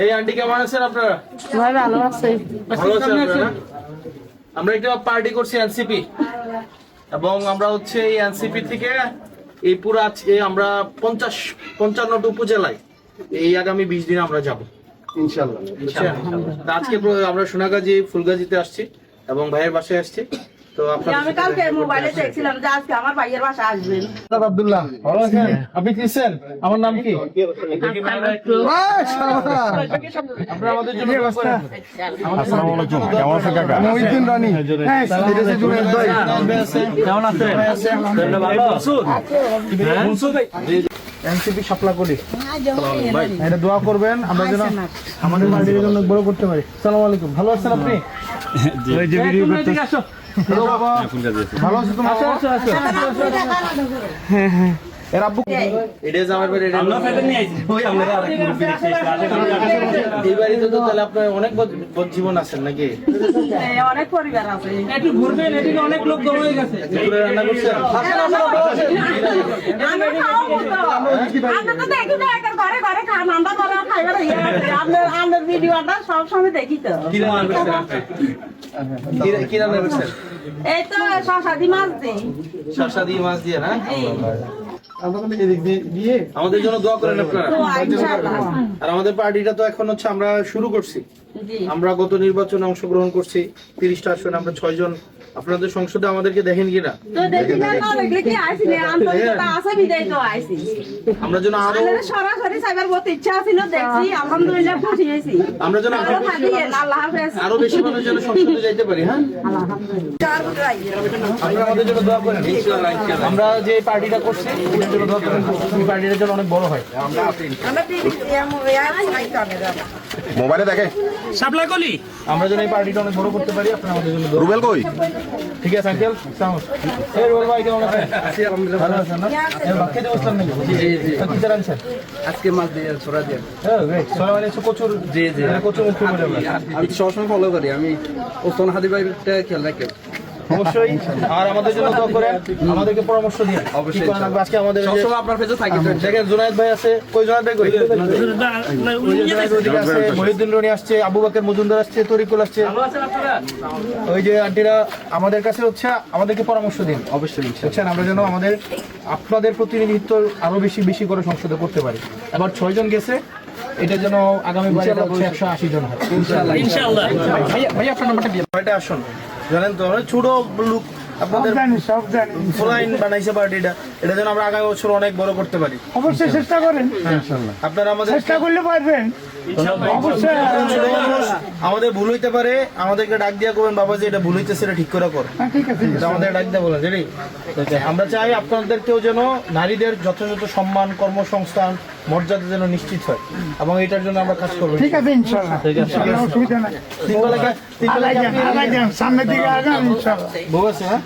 এই আন্টি কেমন আছেন আপনারা? ভাই ভালো আছে। ভালো আছেন আপনারা? আমরা একটা পার্টি করছি এনসিপি এবং আমরা হচ্ছে এই এনসিপি থেকে এই পুরো আজকে আমরা 55টা উপজেলায় এই আগামী 20 দিন আমরা যাব ইনশাআল্লাহ। তা আজকে আমরা সোনাগাজী ফুলগাজীতে আসছি এবং ভাইয়ের বাসায় আসছি। তো আমি কালকে মোবাইলে দেখছিলাম যে আজকে আমার ভাইয়ের বাসা আসবেন। আব্দুল্লাহ ভালো আছেন? আপনি কিছেন? আমার নাম কি? আপনারা আমাদের জন্য দোয়া করেন। আসসালামু আলাইকুম। কেমন আছেন কাকা? মহিউদ্দিন রানী। হ্যাঁ, এটা যে জুনায়েদ ভাই। কেমন আছেন? ভালো। মনসুর ভাই। এনসিপি শাপলা কলি। ভাই, এটা দোয়া করবেন আমরা যেন আমাদের মাটির জন্য বড় করতে পারি। আসসালামু আলাইকুম। ভালো আছেন আপনি? জি, এই যে ভিডিও করতে আসো। ভালো আছো তুমি? হ্যাঁ হ্যাঁ। এর আব্বু এটা জামার বাড়ি এটা আমরা ফেলে নিয়ে আইছি। ওই আমরা আরেক মুরব্বি দেখতে এসেছি। এই বাড়িতে তো তাহলে আপনার অনেক জীবন আছেন নাকি? অনেক পরিবার আছে। একটু ঘুরবেন, এদিকে অনেক লোক জমা হয়ে গেছে। দুপুরে রান্না করছেন? আমরা তো দেখি না, একটা ঘরে ঘরে খান, আমরা ঘরে খাইবার আপনার ভিডিওটা সব সময় দেখি তো। কি রান্না করছেন আপনি? কি রান্না করছেন? এই তো শশাদি মাছ দিই। শসা দিয়ে মাছ দিয়ে না? আমাদের জন্য দোয়া করেন আপনারা। আর আমাদের পার্টিটা তো এখন হচ্ছে আমরা শুরু করছি। আমরা গত নির্বাচনে অংশগ্রহণ করছি 30টা আসনে, আমরা 6 জন। আপনাদের সংসদে আমাদেরকে দেখেন কিনা? তো দেখি না, দেখলে কি আইছি না, আন্তরিকতা আছে বিদায় তো আইছি। আমরা যেন আরো আমাদের সরাসরি সাইবার বহুত ইচ্ছা ছিল, দেখছি আলহামদুলিল্লাহ খুশি হয়েছি। আমরা যেন আল্লাহ হাফেজ। আরো বেশি মানুষ যেন সংসদে যাইতে পারি। হ্যাঁ, আপনারা আমাদের জন্য দোয়া করেন। আমরা যে পার্টিটা করছি এটার জন্য দোয়া করেন, এই পার্টিটা যেন অনেক বড় হয়। মোবাইলে দেখে সাপ্লাই কলি আমরা যেন এই পার্টিটা অনেক বড় করতে পারি। আপনারা আমাদের জন্য দোয়া রুবেল কই? ঠিক আছে আঙ্কেল। এই রোল ভাই কেমন আছেন? ভালো আছেন না? এই বাক্যে দেবস্থান নাকি? জি জি। কি জানেন আজকে মাছ দিয়ে ছোড়া দিয়ে হ্যাঁ গ্রেট। সোনা মানে কচুর। জি জি। কচুর মুখ বলে আমরা। আমি সবসময় ফলো করি। আমি ওসমান হাদি ভাইটা খেয়াল রাখি অবশ্যই। আর আমাদের জন্য দোয়া করেন, আমাদেরকে পরামর্শ দিন। অবশ্যই আজকে আমাদের সবসময় আপনার পেজে থাকি। দেখেন জুনায়েদ ভাই আছে। কই জুনায়েদ ভাই? কই জুনায়েদ ওদিকে আছে, মহিউদ্দিন রনি আসছে, আবু বকর মজুমদার আসছে, তরিকুল আসছে। ওই যে আন্টিরা আমাদের কাছে হচ্ছে আমাদেরকে পরামর্শ দিন। অবশ্যই বুঝছেন, আমরা যেন আমাদের আপনাদের প্রতিনিধিত্ব আরো বেশি বেশি করে সংসদে করতে পারি। এবার 6 জন গেছে, এটা যেন আগামী বারে 180 জন হয় ইনশাআল্লাহ। ভাইয়া আপনার নাম্বারটা দিয়ে। কয়টা আসুন জানেন তো? ছোট লুক আপনাদের ফলাইন বানাইছে পার্টিটা, এটা যেন আমরা আগামী বছর অনেক বড় করতে পারি। অবশ্যই চেষ্টা করেন। আপনারা আমাদের চেষ্টা করলে পারবেন। অবশ্যই আমাদের ভুল হইতে পারে, আমাদেরকে ডাক দিয়া করবেন, বাবা যে এটা ভুল হইতেছে এটা ঠিক করে কর। ঠিক আছে। এটা আমাদের ডাক দিয়া বলেন জানি। আমরা চাই আপনাদেরকেও যেন নারীদের যথাযথ সম্মান, কর্মসংস্থান, মর্যাদা যেন নিশ্চিত হয় এবং এটার জন্য আমরা কাজ করবো। ঠিক আছে ইনশাআল্লাহ। ইনশাআল্লাহ, অসুবিধা নাই। আগাই যান, সামনের দিকে আগান ইনশাআল্লাহ। বউ আছে? হ্যাঁ,